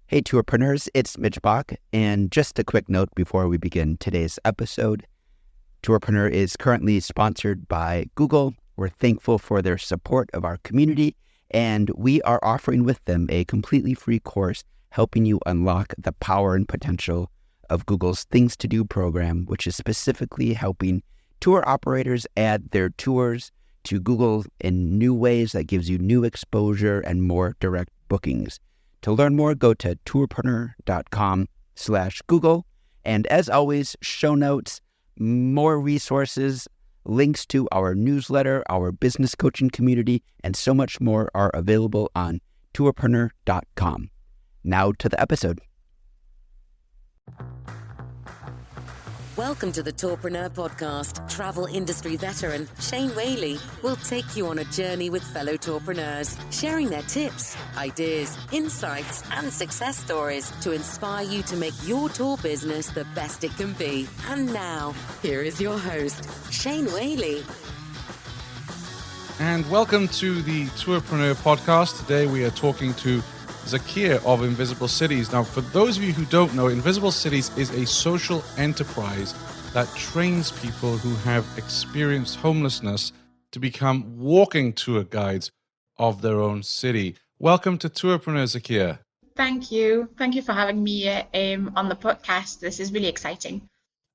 Hey, Tourpreneurs, it's Mitch Bach, and just a quick note before we begin today's episode. Tourpreneur is currently sponsored by Google. We're thankful for their support of our community, and we are offering with them a completely free course helping you unlock the power and potential of Google's Things to Do program, which is specifically helping tour operators add their tours to Google in new ways that gives you new exposure and more direct bookings. To learn more, go to tourpreneur.com/Google. And as always, show notes, more resources, links to our newsletter, our business coaching community, and so much more are available on tourpreneur.com. Now to the episode. Welcome to the Tourpreneur podcast. Travel industry veteran Shane Whaley will take you on a journey with fellow tourpreneurs, sharing their tips, ideas, insights, and success stories to inspire you to make your tour business the best it can be. And now, here is your host, Shane Whaley. And welcome to the Tourpreneur podcast. Today we are talking to Zakia of Invisible Cities. Now, for those of you who don't know, Invisible Cities is a social enterprise that trains people who have experienced homelessness to become walking tour guides of their own city. Welcome to Tourpreneur, Zakia. Thank you. Thank you for having me on the podcast. This is really exciting.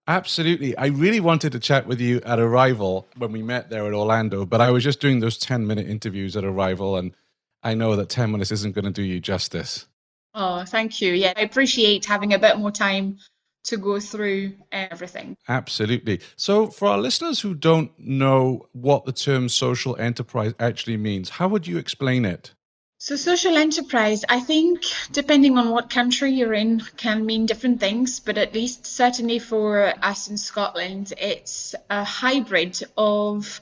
Absolutely. I really wanted to chat with you at Arrival when we met there at Orlando, but I was just doing those 10-minute interviews at Arrival, and I know that 10 minutes isn't going to do you justice. Oh, thank you. Yeah, I appreciate having a bit more time to go through everything. Absolutely. So for our listeners who don't know what the term social enterprise actually means, how would you explain it? So social enterprise, I think, depending on what country you're in, can mean different things, but at least certainly for us in Scotland, it's a hybrid of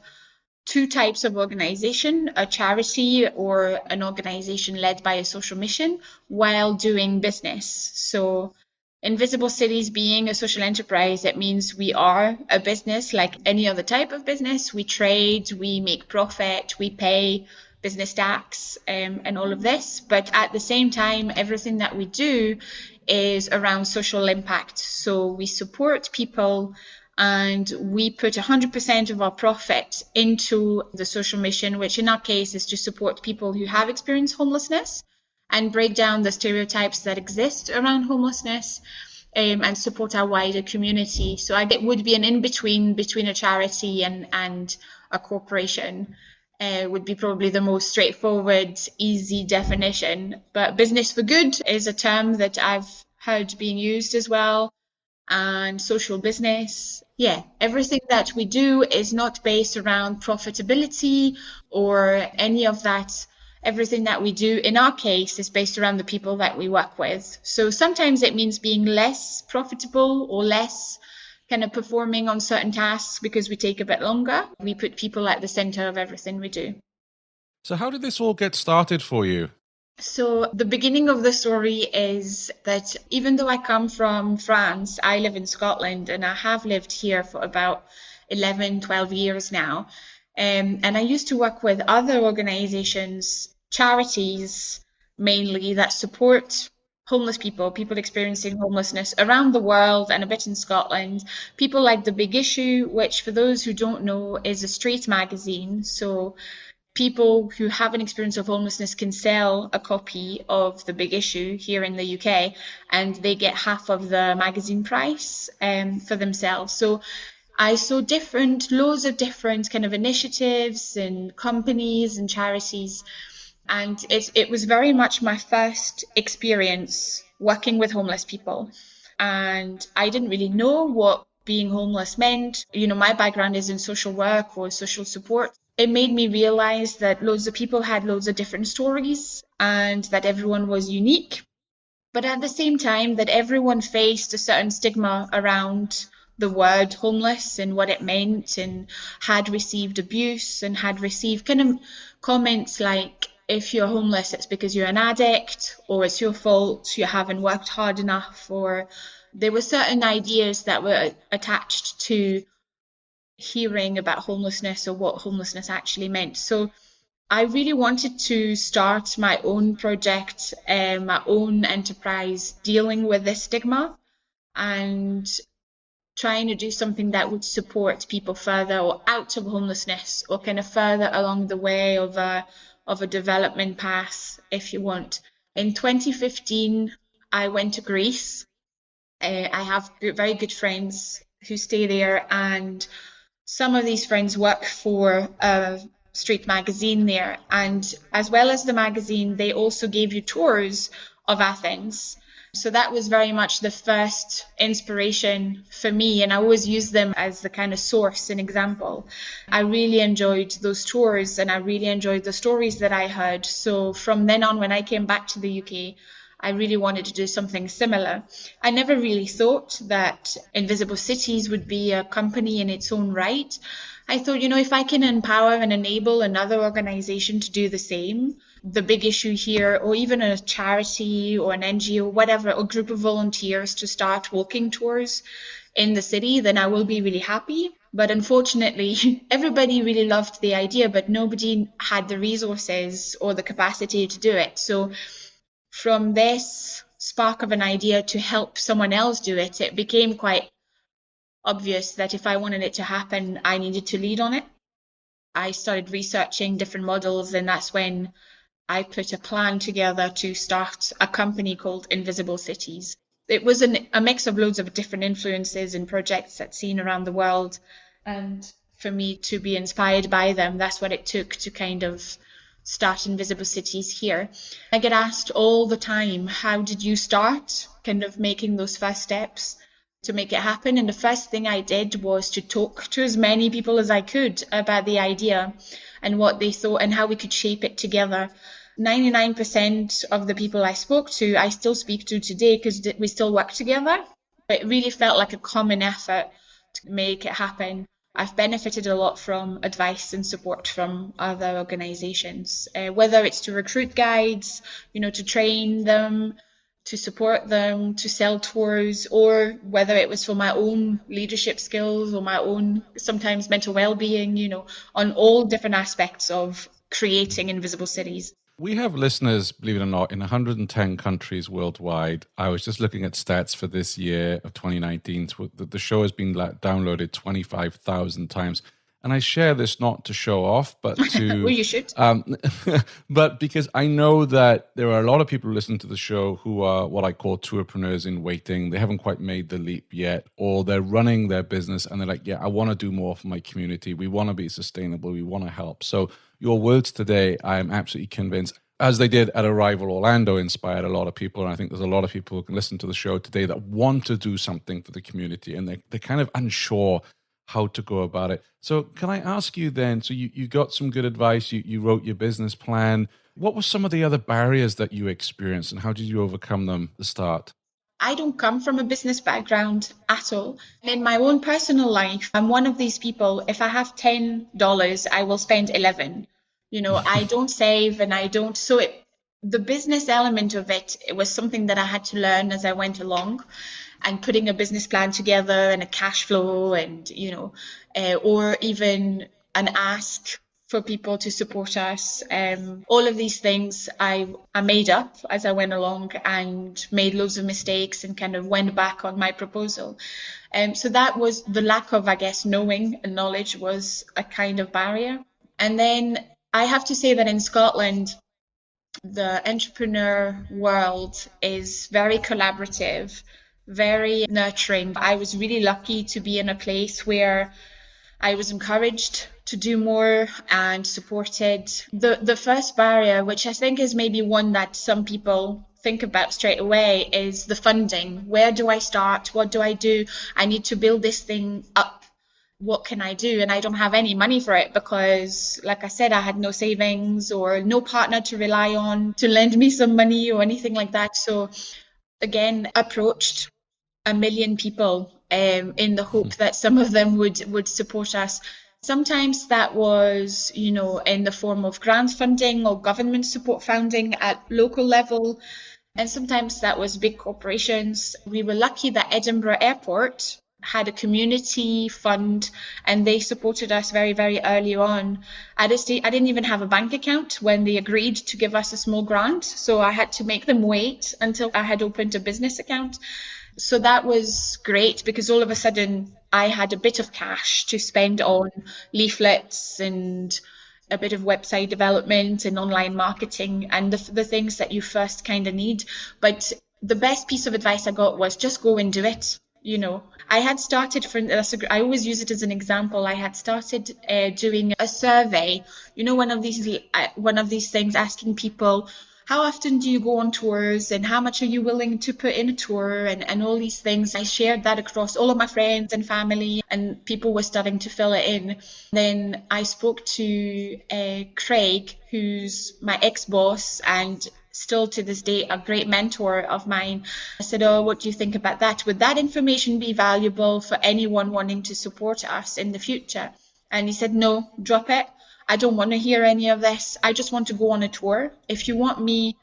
two types of organization, a charity or an organization led by a social mission while doing business. So Invisible Cities being a social enterprise, it means we are a business like any other type of business. We trade, we make profit, we pay business tax and all of this. But at the same time, everything that we do is around social impact. So we support people and we put 100% of our profit into the social mission, which in our case is to support people who have experienced homelessness and break down the stereotypes that exist around homelessness and support our wider community. So it would be an in-between between a charity and a corporation. Would be probably the most straightforward, easy definition. But business for good is a term that I've heard being used as well. And social business. Yeah, everything that we do is not based around profitability or any of that. Everything that we do, in our case, is based around the people that we work with. So sometimes it means being less profitable or less kind of performing on certain tasks because we take a bit longer. We put people at the center of everything we do. So how did this all get started for you? So the beginning of the story is that even though I come from France, I live in Scotland and I have lived here for about 11, 12 years now. And I used to work with other organizations, charities mainly, that support homeless people, people experiencing homelessness around the world and a bit in Scotland. People like The Big Issue, which for those who don't know is a street magazine. So people who have an experience of homelessness can sell a copy of The Big Issue here in the UK and they get half of the magazine price for themselves. So I saw loads of different kind of initiatives and companies and charities. And it was very much my first experience working with homeless people. And I didn't really know what being homeless meant. You know, my background is in social work or social support. It made me realize that loads of people had loads of different stories and that everyone was unique. But at the same time, that everyone faced a certain stigma around the word homeless and what it meant, and had received abuse and had received kind of comments like, if you're homeless, it's because you're an addict, or it's your fault, you haven't worked hard enough, or there were certain ideas that were attached to hearing about homelessness or what homelessness actually meant. So I really wanted to start my own project, my own enterprise dealing with this stigma and trying to do something that would support people further or out of homelessness or kind of further along the way of a development path, if you want. In 2015, I went to Greece. I have very good friends who stay there, and some of these friends work for a street magazine there. And as well as the magazine, they also gave you tours of Athens. So that was very much the first inspiration for me. And I always use them as the kind of source and example. I really enjoyed those tours and I really enjoyed the stories that I heard. So from then on, when I came back to the UK, I really wanted to do something similar. I never really thought that Invisible Cities would be a company in its own right. I thought, if I can empower and enable another organization to do the same, the big issue here, or even a charity or an NGO, whatever, a group of volunteers to start walking tours in the city, then I will be really happy. But unfortunately, everybody really loved the idea, but nobody had the resources or the capacity to do it. So from this spark of an idea to help someone else do it, it became quite obvious that if I wanted it to happen, I needed to lead on it. I started researching different models, and that's when I put a plan together to start a company called Invisible Cities. It was a mix of loads of different influences and projects I'd seen around the world. And for me to be inspired by them, that's what it took to kind of start Invisible Cities here. I get asked all the time, how did you start kind of making those first steps to make it happen? And the first thing I did was to talk to as many people as I could about the idea and what they thought and how we could shape it together. 99% of the people I spoke to, I still speak to today because we still work together. It really felt like a common effort to make it happen. I've benefited a lot from advice and support from other organisations, whether it's to recruit guides, to train them, to support them, to sell tours, or whether it was for my own leadership skills or my own sometimes mental well-being, on all different aspects of creating Invisible Cities. We have listeners, believe it or not, in 110 countries worldwide. I was just looking at stats for this year of 2019. The show has been downloaded 25,000 times. And I share this not to show off, but to... Well, you should. But because I know that there are a lot of people who listen to the show who are what I call tourpreneurs in waiting. They haven't quite made the leap yet, or they're running their business and they're like, yeah, I want to do more for my community. We want to be sustainable. We want to help. So your words today, I'm absolutely convinced, as they did at Arrival Orlando, inspired a lot of people. And I think there's a lot of people who can listen to the show today that want to do something for the community and they're kind of unsure how to go about it. So can I ask you then, so you got some good advice, you wrote your business plan. What were some of the other barriers that you experienced and how did you overcome them at the start? I don't come from a business background at all. In my own personal life, I'm one of these people, if I have $10, I will spend 11. I don't save and I don't. So the business element of it was something that I had to learn as I went along. And putting a business plan together and a cash flow and, or even an ask for people to support us. All of these things I made up as I went along and made loads of mistakes and kind of went back on my proposal. So that was the lack of, I guess, knowing and knowledge was a kind of barrier. And then I have to say that in Scotland, the entrepreneur world is very collaborative, very nurturing. I was really lucky to be in a place where I was encouraged to do more and supported. The first barrier, which I think is maybe one that some people think about straight away, is the funding. Where do I start? What do I do? I need to build this thing up. What can I do? And I don't have any money for it because, like I said, I had no savings or no partner to rely on to lend me some money or anything like that. So again, approached 1 million people in the hope that some of them would support us. Sometimes that was, in the form of grant funding or government support funding at local level. And sometimes that was big corporations. We were lucky that Edinburgh Airport had a community fund, and they supported us very, very early on. I didn't even have a bank account when they agreed to give us a small grant, so I had to make them wait until I had opened a business account. So that was great, because all of a sudden I had a bit of cash to spend on leaflets and a bit of website development and online marketing and the things that you first kind of need. But the best piece of advice I got was just go and do it. I had started I always use it as an example. I had started doing a survey, one of these things, asking people, how often do you go on tours and how much are you willing to put in a tour, and all these things. I shared that across all of my friends and family, and people were starting to fill it in. Then I spoke to Craig, who's my ex-boss and still to this day a great mentor of mine. I said, oh, what do you think about that? Would that information be valuable for anyone wanting to support us in the future? And he said, no, drop it. I don't want to hear any of this. I just want to go on a tour. If you want me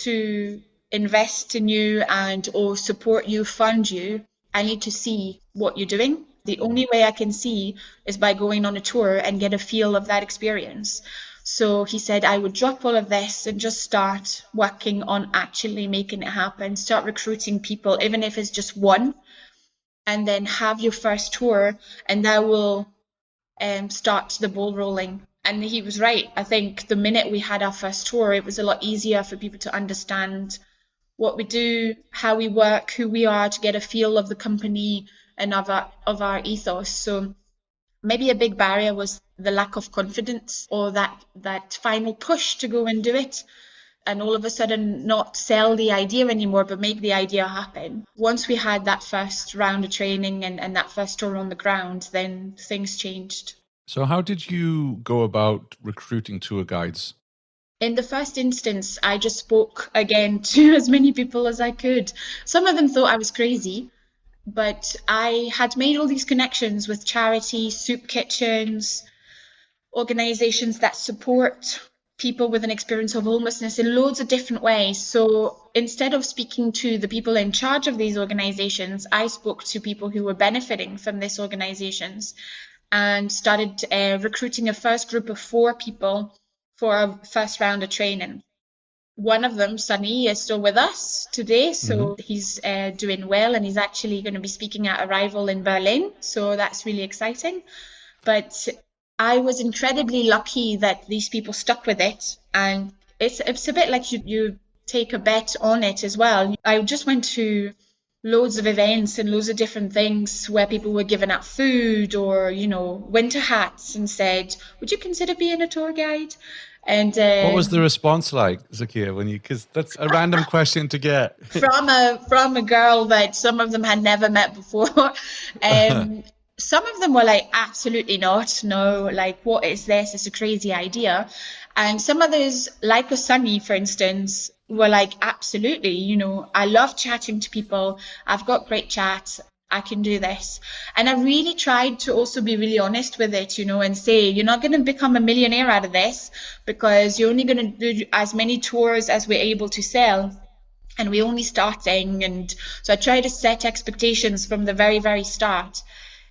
to invest in you or support you, fund you, I need to see what you're doing. The only way I can see is by going on a tour and get a feel of that experience. So he said I would drop all of this and just start working on actually making it happen, start recruiting people, even if it's just one, and then have your first tour, and that will start the ball rolling. And he was right. I think the minute we had our first tour, it was a lot easier for people to understand what we do, how we work, who we are, to get a feel of the company and of our ethos. So maybe a big barrier was the lack of confidence, or that final push to go and do it, and all of a sudden not sell the idea anymore, but make the idea happen. Once we had that first round of training and that first tour on the ground, then things changed. So how did you go about recruiting tour guides? In the first instance, I just spoke again to as many people as I could. Some of them thought I was crazy, but I had made all these connections with charities, soup kitchens, organizations that support people with an experience of homelessness in loads of different ways. So instead of speaking to the people in charge of these organizations, I spoke to people who were benefiting from these organizations, and started recruiting a first group of 4 people for our first round of training. One of them, Sunny, is still with us today, so he's doing well, and he's actually going to be speaking at Arrival in Berlin, so that's really exciting. But I was incredibly lucky that these people stuck with it, and it's a bit like you take a bet on it as well. I just went to loads of events and loads of different things where people were giving out food or, winter hats, and said, would you consider being a tour guide? And what was the response like, Zakia, because that's a random question to get from a girl that some of them had never met before. Some of them were like, absolutely not. No, like, what is this? It's a crazy idea. And some others, like a Sunny, for instance, were like, absolutely, I love chatting to people. I've got great chats. I can do this. And I really tried to also be really honest with it, and say, you're not going to become a millionaire out of this, because you're only going to do as many tours as we're able to sell. And we're only starting. And so I tried to set expectations from the very, very start.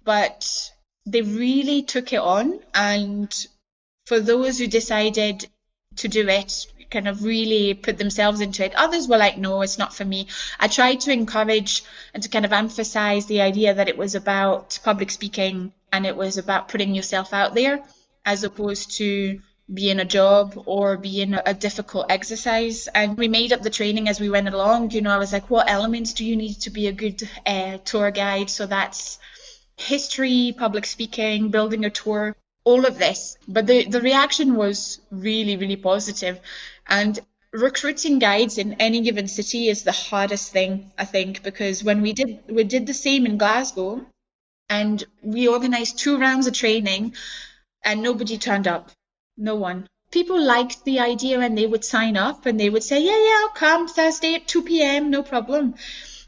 But they really took it on. And for those who decided to do it, kind of really put themselves into it, others were like, no, it's not for me. I tried to encourage and to kind of emphasize the idea that it was about public speaking, and it was about putting yourself out there, as opposed to being a job or being a difficult exercise. And we made up the training as we went along. I was like, what elements do you need to be a good tour guide? So that's history, public speaking, building a tour, all of this. But the reaction was really, really positive. And recruiting guides in any given city is the hardest thing, I think, because when we did the same in Glasgow, and we organized 2 rounds of training, and nobody turned up. No one. People liked the idea, and they would sign up and they would say, yeah, I'll come Thursday at 2 p.m, no problem.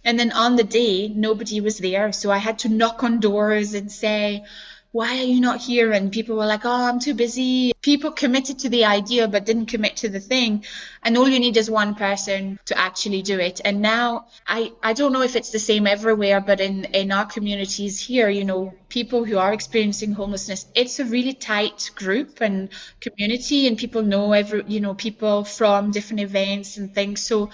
And then on the day, nobody was there. So I had to knock on doors and say, why are you not here? And people were like, oh, I'm too busy. People committed to the idea but didn't commit to the thing. And all you need is one person to actually do it. And now I don't know if it's the same everywhere, but in our communities here, you know, people who are experiencing homelessness, it's a really tight group and community, and people know people from different events and things. So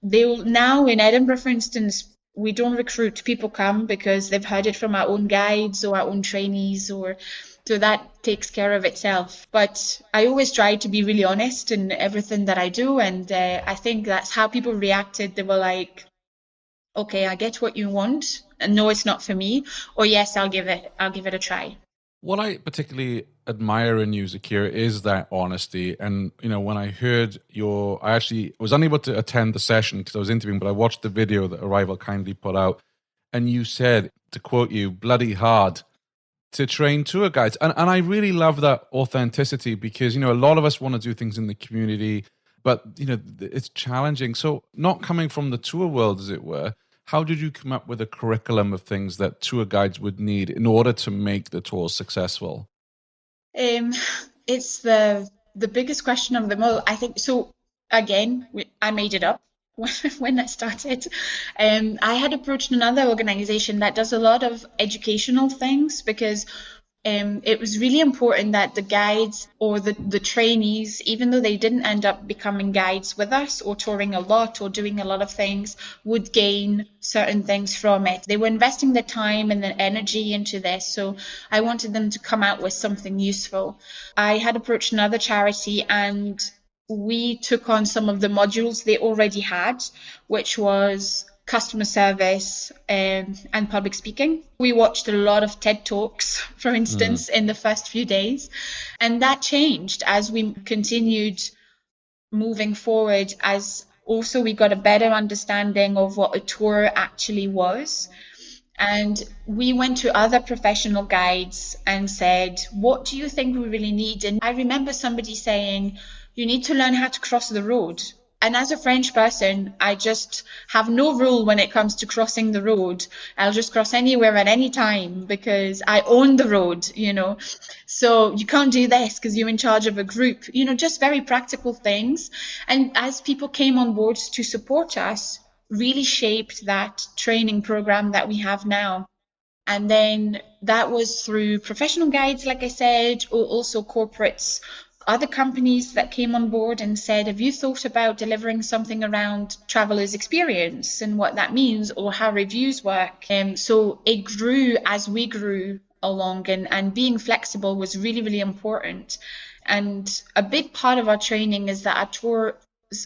they'll now in Edinburgh, for instance, we don't recruit. People come because they've heard it from our own guides or our own trainees, or so that takes care of itself. But I always try to be really honest in everything that I do, and I think that's how people reacted. They were like, okay, I get what you want, and no, it's not for me, or yes, I'll give it a try. What I particularly admire in you, Zakia, is that honesty. And, you know, when I heard I actually was unable to attend the session because I was interviewing, but I watched the video that Arrival kindly put out. And you said, to quote you, bloody hard to train tour guides. And I really love that authenticity because, you know, a lot of us want to do things in the community, but, you know, it's challenging. So not coming from the tour world, as it were, how did you come up with a curriculum of things that tour guides would need in order to make the tours successful? It's the biggest question of them all, I think. So again, I made it up when I started. I had approached another organization that does a lot of educational things because it was really important that the guides or the trainees, even though they didn't end up becoming guides with us or touring a lot or doing a lot of things, would gain certain things from it. They were investing their time and their energy into this, so I wanted them to come out with something useful. I had approached another charity and we took on some of the modules they already had, which was customer service and public speaking. We watched a lot of TED Talks, for instance, in the first few days. And that changed as we continued moving forward, as also we got a better understanding of what a tour actually was. And we went to other professional guides and said, what do you think we really need? And I remember somebody saying, you need to learn how to cross the road. And as a French person, I just have no rule when it comes to crossing the road. I'll just cross anywhere at any time because I own the road, you know. So you can't do this because you're in charge of a group, you know, just very practical things. And as people came on board to support us, really shaped that training program that we have now. And then that was through professional guides, like I said, or also corporates, other companies that came on board and said, have you thought about delivering something around travelers' experience and what that means, or how reviews work? So it grew as we grew along, and being flexible was really, really important. And a big part of our training is that our tours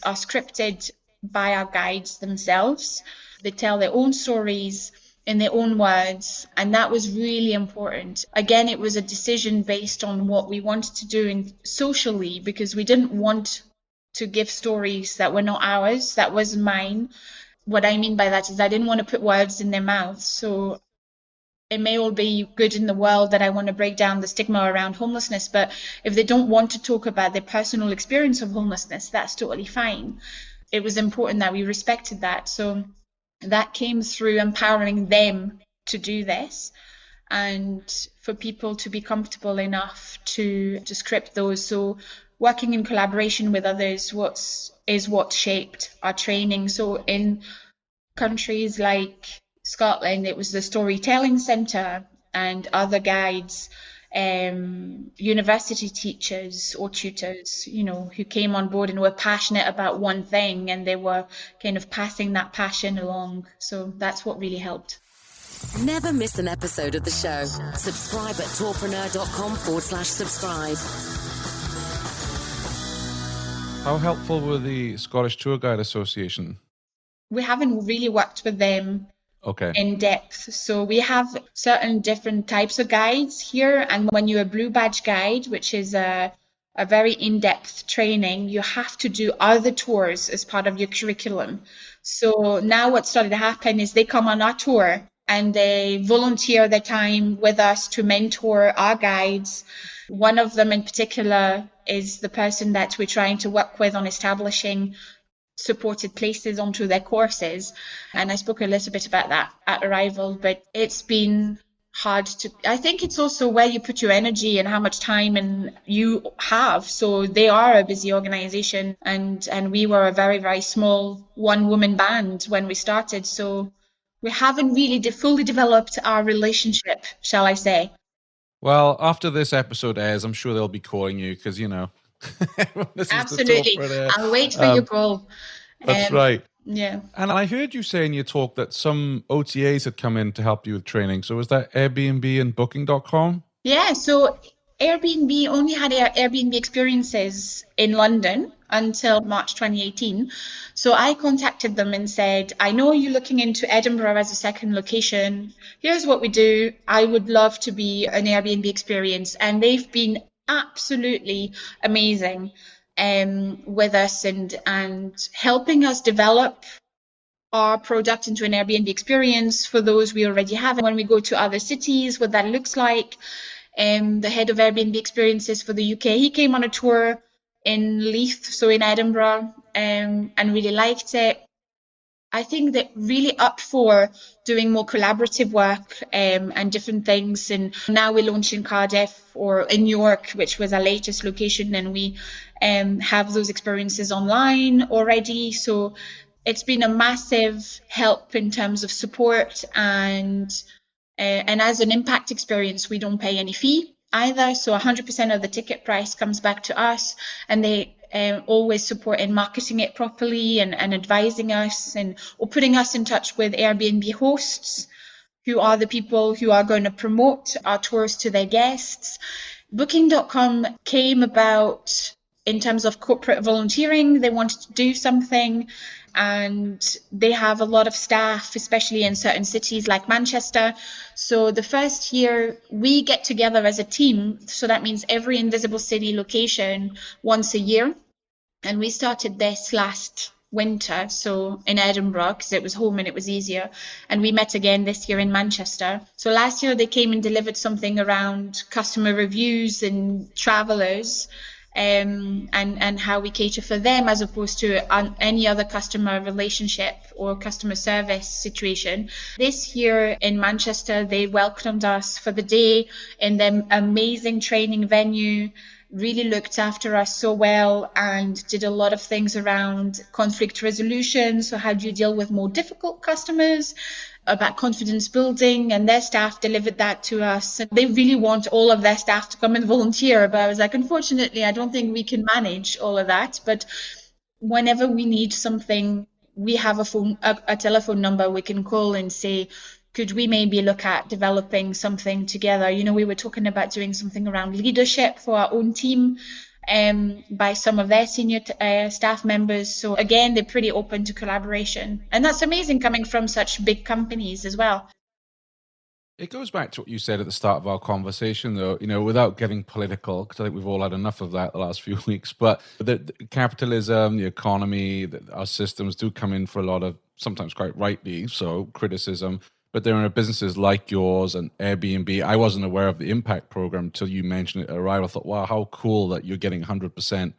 are scripted by our guides themselves. They tell their own stories in their own words, and that was really important. Again, it was a decision based on what we wanted to do socially, because we didn't want to give stories that were not ours, that was mine. What I mean by that is I didn't want to put words in their mouths. So it may all be good in the world that I want to break down the stigma around homelessness, but if they don't want to talk about their personal experience of homelessness, that's totally fine. It was important that we respected that. So that came through empowering them to do this, and for people to be comfortable enough to script those. So working in collaboration with others is what shaped our training. So in countries like Scotland, it was the Storytelling Centre and other guides, university teachers or tutors, you know, who came on board and were passionate about one thing, and they were kind of passing that passion along. So that's what really helped. Never miss an episode of the show. Subscribe at tourpreneur.com/subscribe. How helpful were the Scottish Tour Guide Association? We haven't really worked with them in depth. So we have certain different types of guides here. And when you're a Blue Badge guide, which is a very in-depth training, you have to do other tours as part of your curriculum. So now what started to happen is they come on our tour and they volunteer their time with us to mentor our guides. One of them in particular is the person that we're trying to work with on establishing supported places onto their courses. And I spoke a little bit about that at Arrival, but it's been hard to, I think it's also where you put your energy and how much time and you have. So they are a busy organization, and we were a very, very small one-woman band when we started. So we haven't really fully developed our relationship, shall I say. Well, after this episode airs, I'm sure they'll be calling you because, everyone listens to Absolutely. Tourpreneur. I'll wait for your call. That's right. Yeah. And I heard you say in your talk that some OTAs had come in to help you with training. So was that Airbnb and Booking.com? Yeah, so Airbnb only had Airbnb experiences in London until March 2018. So I contacted them and said, I know you're looking into Edinburgh as a second location. Here's what we do. I would love to be an Airbnb experience. And they've been absolutely amazing with us and helping us develop our product into an Airbnb experience for those we already have. And when we go to other cities, what that looks like. The head of Airbnb experiences for the UK, he came on a tour in Leith, so in Edinburgh, and really liked it. I think they're really up for doing more collaborative work and different things. And now we're launching Cardiff or in York, which was our latest location, and we have those experiences online already. So it's been a massive help in terms of support, and as an impact experience, we don't pay any fee either. So 100% of the ticket price comes back to us, and they always support in marketing it properly and advising us or putting us in touch with Airbnb hosts who are the people who are going to promote our tours to their guests. Booking.com came about in terms of corporate volunteering. They wanted to do something, and they have a lot of staff, especially in certain cities like Manchester. So the first year we get together as a team. So that means every Invisible City location once a year. And we started this last winter, so in Edinburgh, because it was home and it was easier. And we met again this year in Manchester. So last year they came and delivered something around customer reviews and travellers. And how we cater for them as opposed to any other customer relationship or customer service situation. This year in Manchester, they welcomed us for the day in their amazing training venue, really looked after us so well, and did a lot of things around conflict resolution. So how do you deal with more difficult customers? About confidence building, and their staff delivered that to us. And they really want all of their staff to come and volunteer, but I was like, unfortunately, I don't think we can manage all of that. But whenever we need something, we have a telephone number we can call and say, could we maybe look at developing something together? We were talking about doing something around leadership for our own team by some of their senior staff members. So again, they're pretty open to collaboration. And that's amazing coming from such big companies as well. It goes back to what you said at the start of our conversation, though, without getting political, because I think we've all had enough of that the last few weeks. But the capitalism, the economy, our systems do come in for a lot of, sometimes quite rightly so, criticism. But there are businesses like yours and Airbnb. I wasn't aware of the impact program till you mentioned it at Arrival. I thought, wow, how cool that you're getting 100%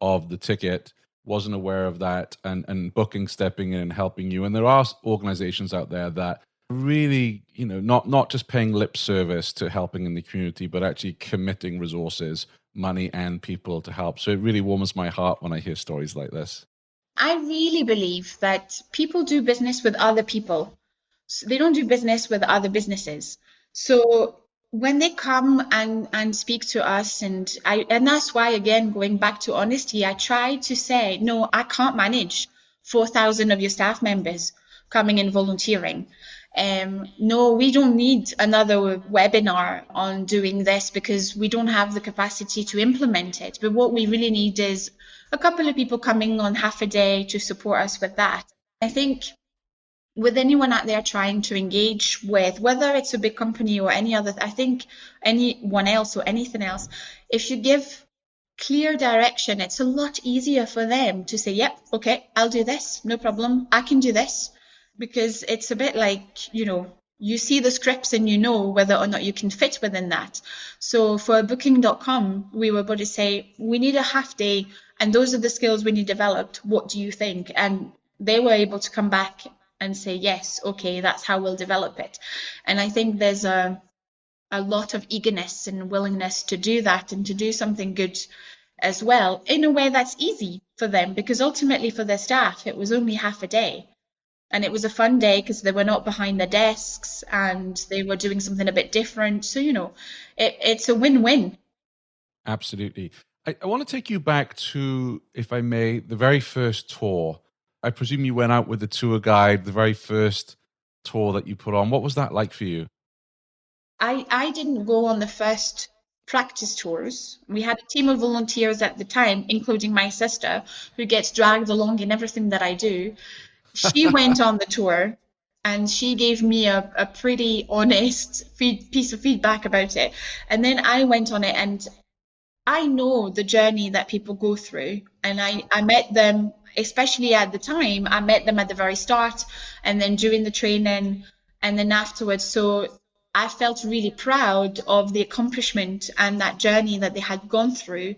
of the ticket. Wasn't aware of that, and Booking stepping in and helping you. And there are organizations out there that really, not just paying lip service to helping in the community, but actually committing resources, money and people to help. So it really warms my heart when I hear stories like this. I really believe that people do business with other people. So they don't do business with other businesses. So when they come and speak to us, and that's why, again, going back to honesty, I try to say, no, I can't manage 4,000 of your staff members coming and volunteering. No, we don't need another webinar on doing this because we don't have the capacity to implement it. But what we really need is a couple of people coming on half a day to support us with that. I think with anyone out there trying to engage with, whether it's a big company or any other, I think anyone else or anything else, if you give clear direction, it's a lot easier for them to say, yep, okay, I'll do this, no problem, I can do this. Because it's a bit like, you see the scripts and you know whether or not you can fit within that. So for Booking.com, we were able to say, we need a half day and those are the skills we need developed. What do you think? And they were able to come back and say, yes, okay, that's how we'll develop it. And I think there's a a lot of eagerness and willingness to do that and to do something good as well, in a way that's easy for them, because ultimately for their staff, it was only half a day. And it was a fun day because they were not behind their desks and they were doing something a bit different. So, it's a win-win. Absolutely. I want to take you back to, if I may, the very first tour. I presume you went out with the tour guide, the very first tour that you put on. What was that like for you? I didn't go on the first practice tours. We had a team of volunteers at the time, including my sister, who gets dragged along in everything that I do. She went on the tour and she gave me a pretty honest piece of feedback about it. And then I went on it, and I know the journey that people go through. And I met them, especially at the time, I met them at the very start and then during the training and then afterwards. So I felt really proud of the accomplishment and that journey that they had gone through.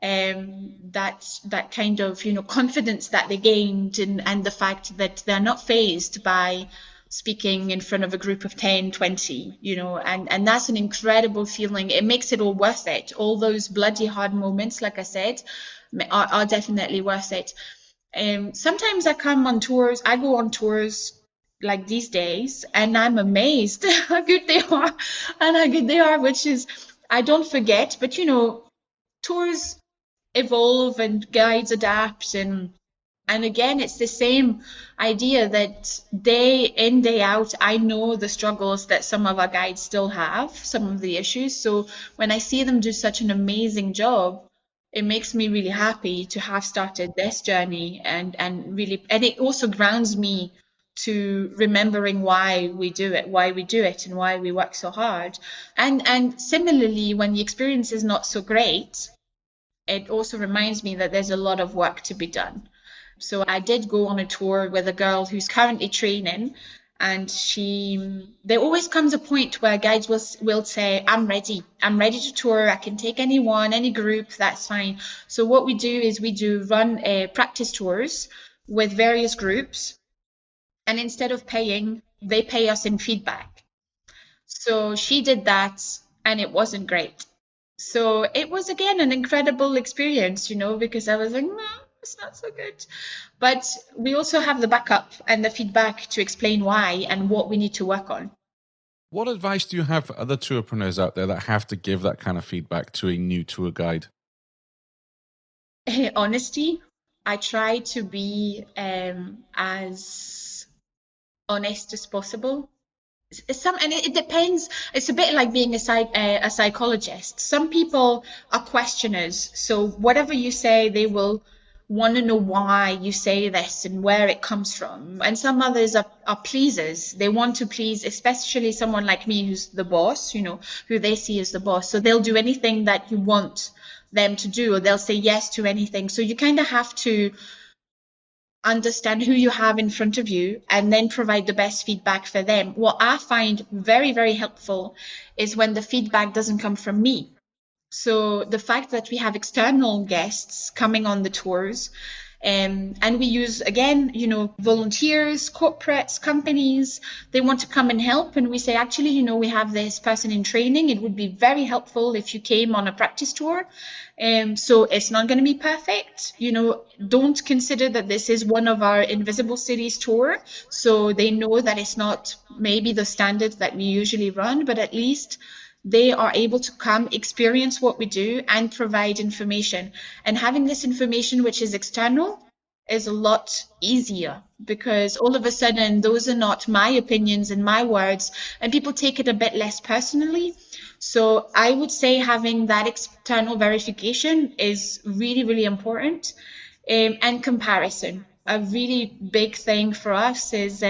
That kind of confidence that they gained, and the fact that they're not fazed by speaking in front of a group of 10, 20, and that's an incredible feeling. It makes it all worth it. All those bloody hard moments, like I said, are definitely worth it. Sometimes I go on tours like these days, and I'm amazed how good they are and how good they are, which is, I don't forget, but tours evolve and guides adapt, and again, it's the same idea that day in, day out, I know the struggles that some of our guides still have, some of the issues. So when I see them do such an amazing job, it makes me really happy to have started this journey, and it also grounds me to remembering why we do it, and why we work so hard. And similarly, when the experience is not so great, it also reminds me that there's a lot of work to be done. So I did go on a tour with a girl who's currently training, and there always comes a point where guides will say, I'm ready to tour. I can take anyone, any group, that's fine. So what we do is we do run practice tours with various groups, and instead of paying, they pay us in feedback. So she did that, and it wasn't great. So it was, again, an incredible experience, because I was like, no, it's not so good. But we also have the backup and the feedback to explain why and what we need to work on. What advice do you have for other tourpreneurs out there that have to give that kind of feedback to a new tour guide? Honesty. I try to be as honest as possible. And it depends. It's a bit like being a psychologist. Some people are questioners, so whatever you say, they will want to know why you say this and where it comes from. And some others are pleasers. They want to please, especially someone like me who's the boss, who they see as the boss. So they'll do anything that you want them to do, or they'll say yes to anything. So you kind of have to understand who you have in front of you and then provide the best feedback for them. What I find very, very helpful is when the feedback doesn't come from me. So the fact that we have external guests coming on the tours, and we use, again, volunteers, corporates, companies, they want to come and help. And we say, actually, we have this person in training. It would be very helpful if you came on a practice tour. So it's not going to be perfect. Don't consider that this is one of our Invisible Cities tour. So they know that it's not maybe the standard that we usually run, but at least they are able to come, experience what we do, and provide information. And having this information, which is external, is a lot easier, because all of a sudden, those are not my opinions and my words, and people take it a bit less personally. So I would say having that external verification is really, really important. And comparison. A really big thing for us is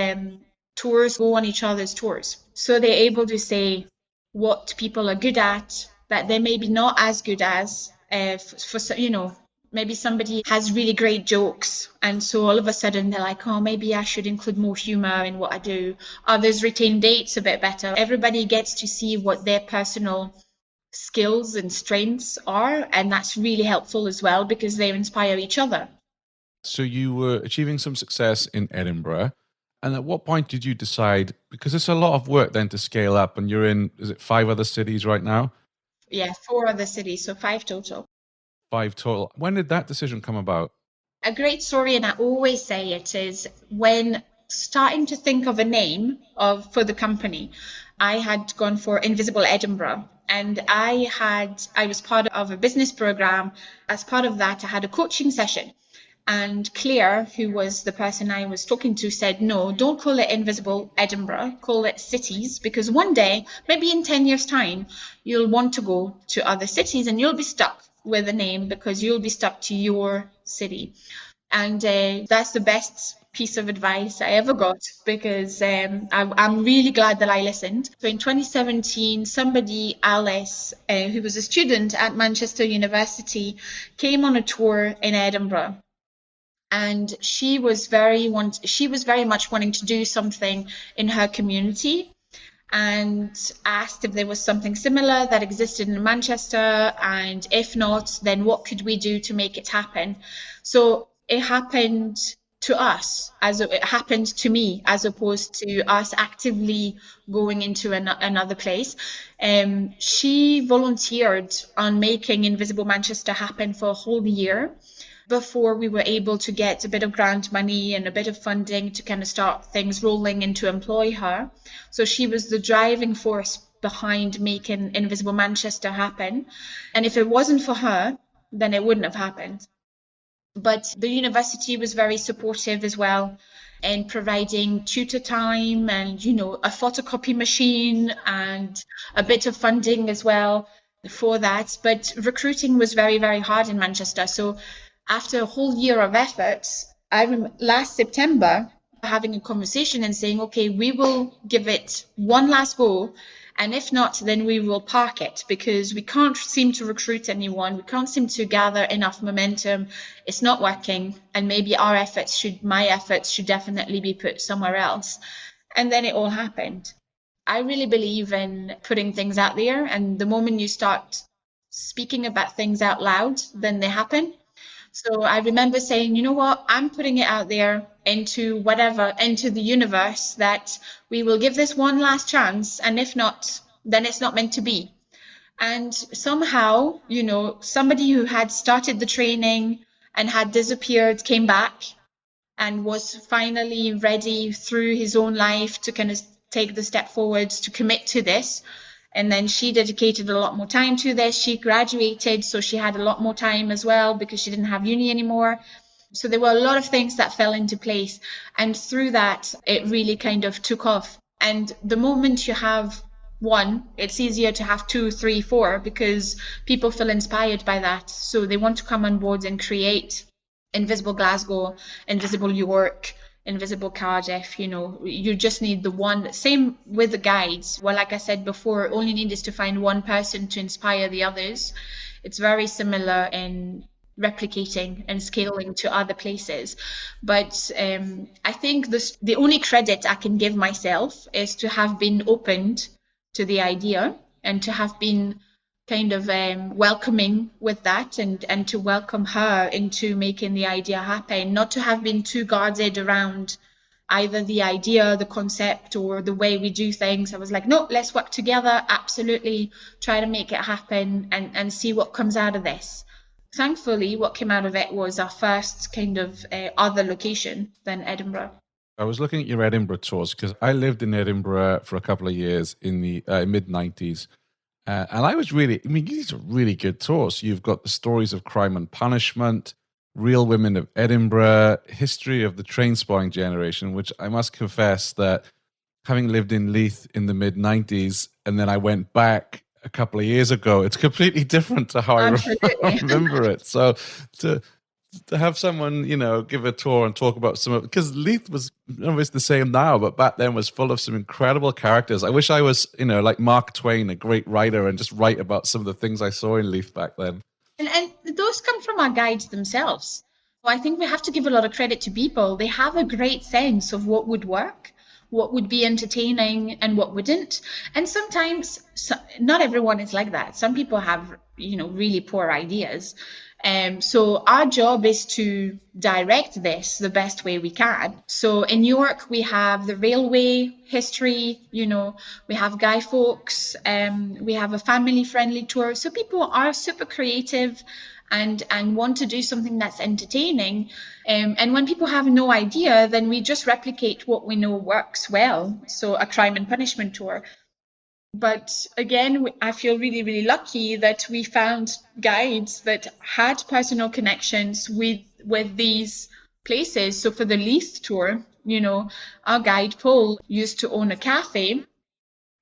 tours go on each other's tours. So they're able to say what people are good at that they may be not as good as, maybe somebody has really great jokes, and so all of a sudden they're like, oh, maybe I should include more humor in what I do. Others retain dates a bit better. Everybody gets to see what their personal skills and strengths are, and that's really helpful as well, because they inspire each other. So you were achieving some success in Edinburgh. And at what point did you decide, because it's a lot of work then to scale up, and you're in, is it 5 other cities right now? Yeah, 4 other cities, so 5 total. 5 total. When did that decision come about? A great story, and I always say it, is when starting to think of a name for the company. I had gone for Invisible Edinburgh, and I was part of a business program. As part of that, I had a coaching session. And Claire, who was the person I was talking to, said, no, don't call it Invisible Edinburgh, call it cities, because one day, maybe in 10 years' time, you'll want to go to other cities and you'll be stuck with a name because you'll be stuck to your city. And that's the best piece of advice I ever got, because I'm really glad that I listened. So in 2017, somebody, Alice, who was a student at Manchester University, came on a tour in Edinburgh. And she was very much wanting to do something in her community, and asked if there was something similar that existed in Manchester, and if not, then what could we do to make it happen. So it happened to us, as it happened to me, as opposed to us actively going into another place. She volunteered on making Invisible Manchester happen for a whole year before we were able to get a bit of grant money and a bit of funding to kind of start things rolling and to employ her. So she was the driving force behind making Invisible Manchester happen. And if it wasn't for her, then it wouldn't have happened. But the university was very supportive as well, in providing tutor time and, a photocopy machine and a bit of funding as well for that. But recruiting was very, very hard in Manchester. So after a whole year of efforts, I remember last September having a conversation and saying, okay, we will give it one last go. And if not, then we will park it, because we can't seem to recruit anyone. We can't seem to gather enough momentum. It's not working. And maybe my efforts should definitely be put somewhere else. And then it all happened. I really believe in putting things out there. And the moment you start speaking about things out loud, then they happen. So I remember saying, you know what, I'm putting it out there into the universe, that we will give this one last chance. And if not, then it's not meant to be. And somehow, somebody who had started the training and had disappeared came back and was finally ready through his own life to kind of take the step forwards to commit to this. And then she dedicated a lot more time to this. She graduated, so she had a lot more time as well, because she didn't have uni anymore. So there were a lot of things that fell into place. And through that, it really kind of took off. And the moment you have one, it's easier to have 2, 3, 4, because people feel inspired by that. So they want to come on board and create Invisible Glasgow, Invisible York, Invisible Cardiff. You just need the one. Same with the guides. Well, like I said before, all you need is to find one person to inspire the others. It's very similar in replicating and scaling to other places. But I think the only credit I can give myself is to have been opened to the idea, and to have been kind of welcoming with that, and to welcome her into making the idea happen, not to have been too guarded around either the idea, the concept, or the way we do things. I was like, no, let's work together, absolutely, try to make it happen, and see what comes out of this. Thankfully, what came out of it was our first kind of other location than Edinburgh. I was looking at your Edinburgh tours, because I lived in Edinburgh for a couple of years in the mid-90s. And I was these are really good tours. You've got the stories of crime and punishment, real women of Edinburgh, history of the train spotting generation, which I must confess that, having lived in Leith in the mid-90s, and then I went back a couple of years ago, it's completely different to how I remember it. So to have someone, give a tour and talk about some of, because Leith was obviously the same now, but back then was full of some incredible characters. I wish I was, like Mark Twain, a great writer, and just write about some of the things I saw in Leith back then. And those come from our guides themselves. I think we have to give a lot of credit to people. They have a great sense of what would work, what would be entertaining, and what wouldn't. And sometimes not everyone is like that. Some people have, really poor ideas. So our job is to direct this the best way we can. So in York, we have the railway history, we have Guy Fawkes, we have a family-friendly tour. So people are super creative and want to do something that's entertaining. And when people have no idea, then we just replicate what we know works well. So a crime and punishment tour. But again, I feel really, really lucky that we found guides that had personal connections with these places. So for the Leith tour, our guide Paul used to own a cafe.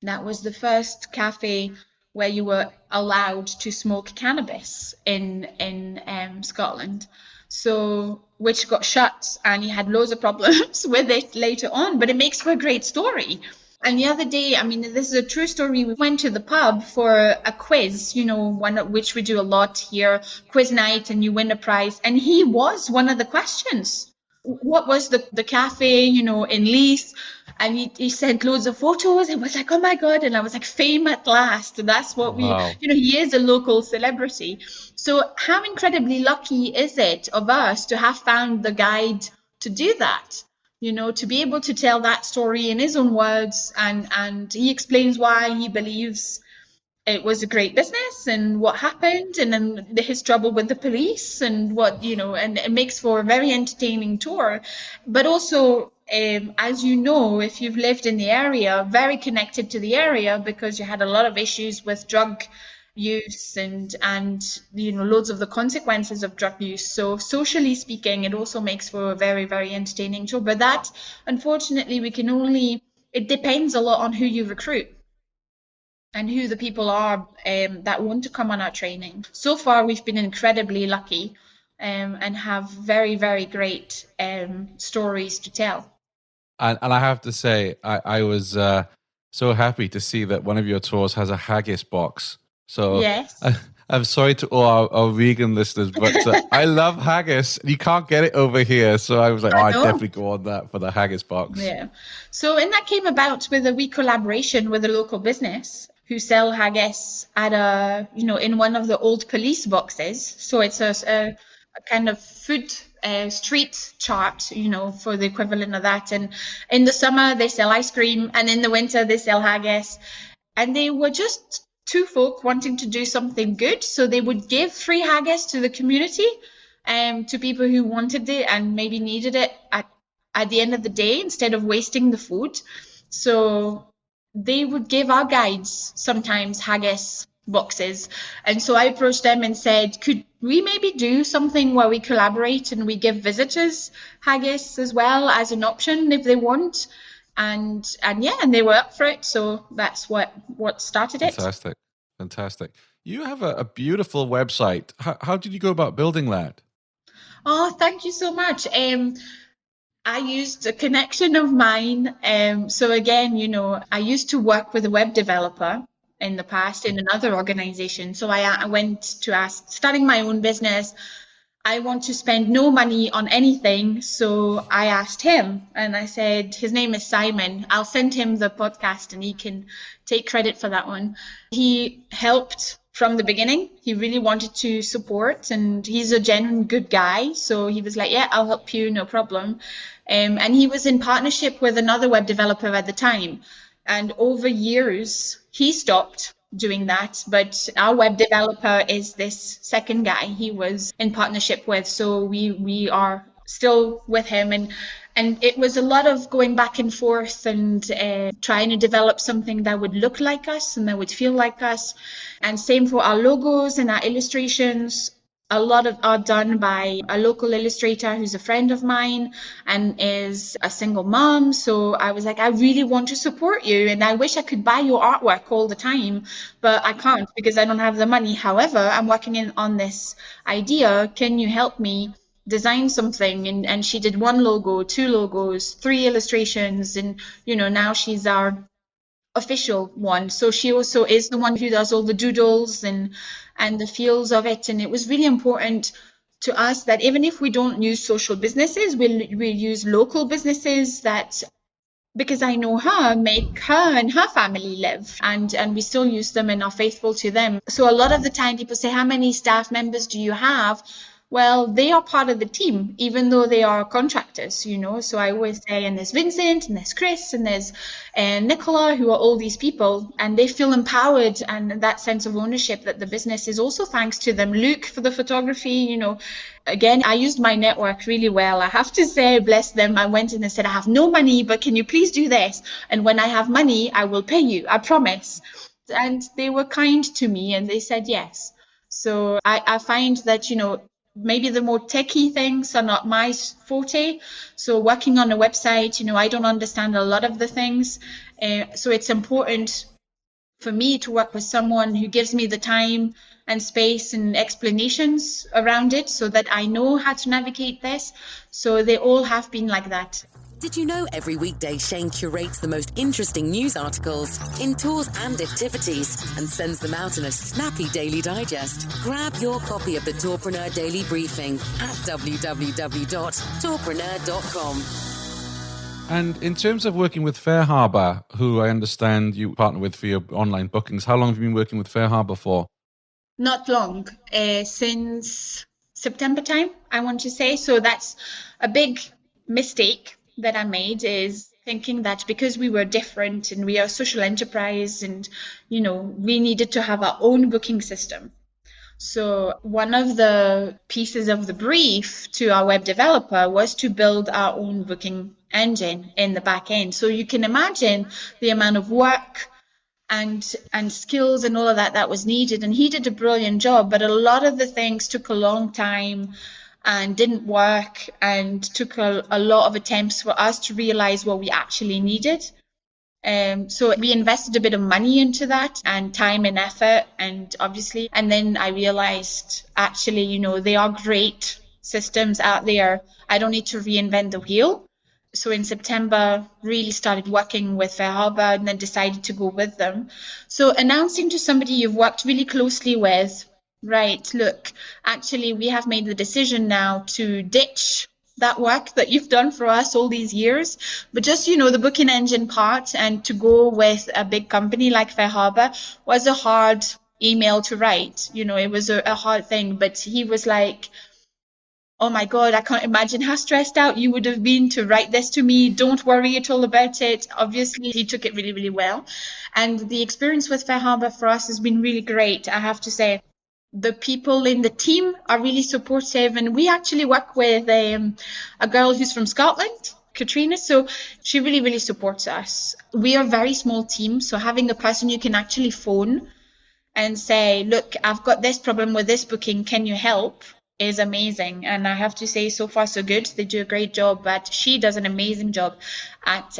That was the first cafe where you were allowed to smoke cannabis in Scotland. So which got shut, and he had loads of problems with it later on. But it makes for a great story. And the other day, I mean, this is a true story. We went to the pub for a quiz, one of which we do a lot here, quiz night, and you win a prize. And he was one of the questions. What was the cafe, in Leith? And he sent loads of photos. It was like, oh my God. And I was like, fame at last. And that's what Wow. he is a local celebrity. So how incredibly lucky is it of us to have found the guide to do that? To be able to tell that story in his own words, and he explains why he believes it was a great business and what happened, and then his trouble with the police and and it makes for a very entertaining tour. But also, as if you've lived in the area, very connected to the area because you had a lot of issues with drug use and loads of the consequences of drug use. So socially speaking, it also makes for a very, very entertaining tour. But that, unfortunately, it depends a lot on who you recruit and who the people are that want to come on our training. So far, we've been incredibly lucky and have very, very great stories to tell. And I have to say, I was so happy to see that one of your tours has a haggis box. So yes. I'm sorry to all our vegan listeners, but I love haggis. You can't get it over here. So I was like, I'd definitely go on that for the haggis box. Yeah. So, and that came about with a wee collaboration with a local business who sell haggis at in one of the old police boxes. So it's a kind of food street chart, for the equivalent of that. And in the summer, they sell ice cream, and in the winter, they sell haggis. And they were just two folk wanting to do something good. So they would give free haggis to the community, to people who wanted it and maybe needed it at the end of the day instead of wasting the food. So they would give our guides sometimes haggis boxes. And so I approached them and said, could we maybe do something where we collaborate and we give visitors haggis as well as an option if they want? And they were up for it. So that's what started it. Fantastic. You have a beautiful website. How did you go about building that? Oh, thank you so much. I used a connection of mine. So again, I used to work with a web developer in the past in another organization. So I went to ask, starting my own business, I want to spend no money on anything. So I asked him and I said, his name is Simon. I'll send him the podcast and he can take credit for that one. He helped from the beginning. He really wanted to support and he's a genuine good guy. So he was like, yeah, I'll help you, no problem. And he was in partnership with another web developer at the time. And over years, he stopped doing that, but our web developer is this second guy he was in partnership with, so we are still with him, and it was a lot of going back and forth and trying to develop something that would look like us and that would feel like us. And same for our logos and our illustrations. A lot of are done by a local illustrator who's a friend of mine and is a single mom. So I was like, I really want to support you and I wish I could buy your artwork all the time, but I can't because I don't have the money. However, I'm working on this idea. Can you help me design something? And she did 1 logo, 2 logos, 3 illustrations. And, now she's our official one. So she also is the one who does all the doodles and the feels of it. And it was really important to us that even if we don't use social businesses, we'll use local businesses that because I know her, make her and her family live, and we still use them and are faithful to them. So a lot of the time people say, how many staff members do you have? Well, they are part of the team, even though they are contractors, you know. So I always say, and there's Vincent, and there's Chris, and there's Nicola, who are all these people, and they feel empowered, and that sense of ownership that the business is also thanks to them. Luke for the photography, you know. Again, I used my network really well. I have to say, bless them. I went in and said, I have no money, but can you please do this? And when I have money, I will pay you, I promise. And they were kind to me and they said yes. So I find that, you know, maybe the more techie things are not my forte. So working on a website, you know, I don't understand a lot of the things. So it's important for me to work with someone who gives me the time and space and explanations around it so that I know how to navigate this. So they all have been like that. Did you know every weekday Shane curates the most interesting news articles in tours and activities and sends them out in a snappy daily digest? Grab your copy of the Tourpreneur Daily Briefing at www.tourpreneur.com. And in terms of working with Fair Harbour, who I understand you partner with for your online bookings, how long have you been working with Fair Harbour for? Not long, since September time, I want to say. So that's a big mistake that I made, is thinking that because we were different and we are a social enterprise and, you know, we needed to have our own booking system. So one of the pieces of the brief to our web developer was to build our own booking engine in the back end. So you can imagine the amount of work and skills and all of that was needed. And he did a brilliant job, but a lot of the things took a long time and didn't work, and took a lot of attempts for us to realize what we actually needed. So we invested a bit of money into that, and time and effort, and obviously, and then I realized actually, you know, they are great systems out there. I don't need to reinvent the wheel. So in September, really started working with Fair Harbour and then decided to go with them. So announcing to somebody you've worked really closely with, right, look, actually, we have made the decision now to ditch that work that you've done for us all these years, but just, you know, the booking engine part, and to go with a big company like Fair Harbour was a hard email to write. You know, it was a hard thing, but he was like, oh my God, I can't imagine how stressed out you would have been to write this to me. Don't worry at all about it. Obviously, he took it really, really well. And the experience with Fair Harbour for us has been really great, I have to say. The people in the team are really supportive, and we actually work with a girl who's from Scotland, Katrina, so she really, really supports us. We are a very small team, so having a person you can actually phone and say, look, I've got this problem with this booking, can you help, is amazing. And I have to say, so far so good. They do a great job, but she does an amazing job at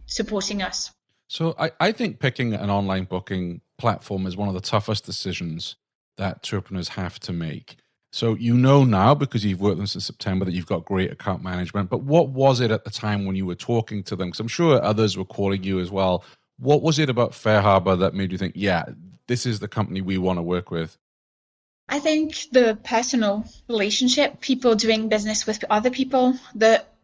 supporting us. So I think picking an online booking platform is one of the toughest decisions that tourpreneurs have to make. So you know now, because you've worked with them since September, that you've got great account management. But what was it at the time when you were talking to them? Because I'm sure others were calling you as well. What was it about Fair Harbour that made you think, yeah, this is the company we want to work with? I think the personal relationship, people doing business with other people,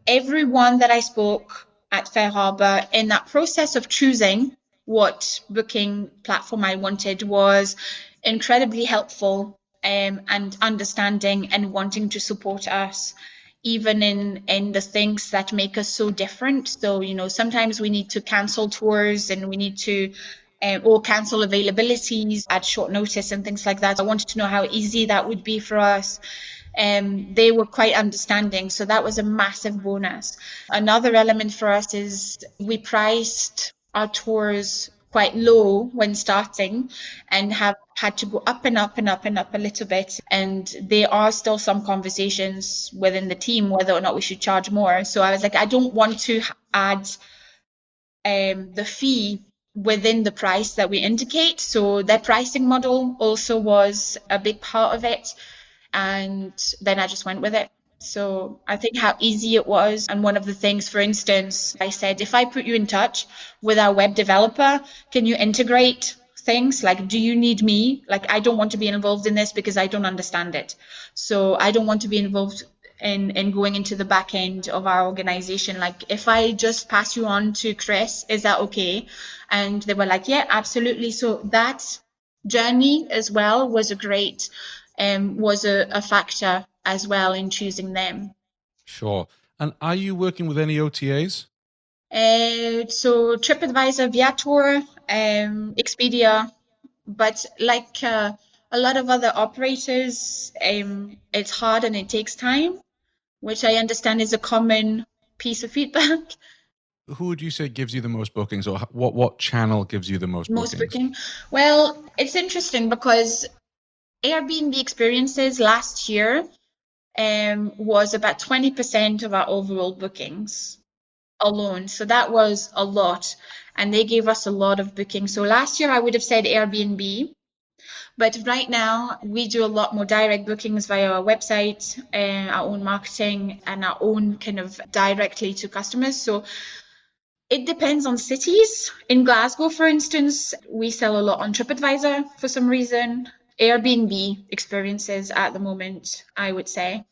everyone that I spoke at Fair Harbour in that process of choosing what booking platform I wanted was incredibly helpful and understanding and wanting to support us, even in the things that make us so different. So, you know, sometimes we need to cancel tours and we need to or cancel availabilities at short notice and things like that. I wanted to know how easy that would be for us. They were quite understanding, so that was a massive bonus. Another element for us is we priced our tours quite low when starting and have had to go up and up and up and up a little bit. And there are still some conversations within the team whether or not we should charge more. So I was like, I don't want to add the fee within the price that we indicate. So their pricing model also was a big part of it. And then I just went with it. So I think how easy it was. And one of the things, for instance, I said, if I put you in touch with our web developer, can you integrate things? Like, do you need me? Like, I don't want to be involved in this because I don't understand it. So I don't want to be involved in going into the back end of our organization. Like, if I just pass you on to Chris, is that okay? And they were like, yeah, absolutely. So that journey as well was a factor as well in choosing them. Sure. And are you working with any OTAs? So TripAdvisor, Viator, Expedia, but like a lot of other operators, it's hard and it takes time, which I understand is a common piece of feedback. Who would you say gives you the most bookings, or what channel gives you the most bookings? Booking. Well, it's interesting because Airbnb experiences last year was about 20% of our overall bookings alone. So that was a lot. And they gave us a lot of bookings. So last year I would have said Airbnb. But right now we do a lot more direct bookings via our website, our own marketing, and our own kind of directly to customers. So it depends on cities. In Glasgow, for instance, we sell a lot on TripAdvisor for some reason. Airbnb experiences at the moment, I would say.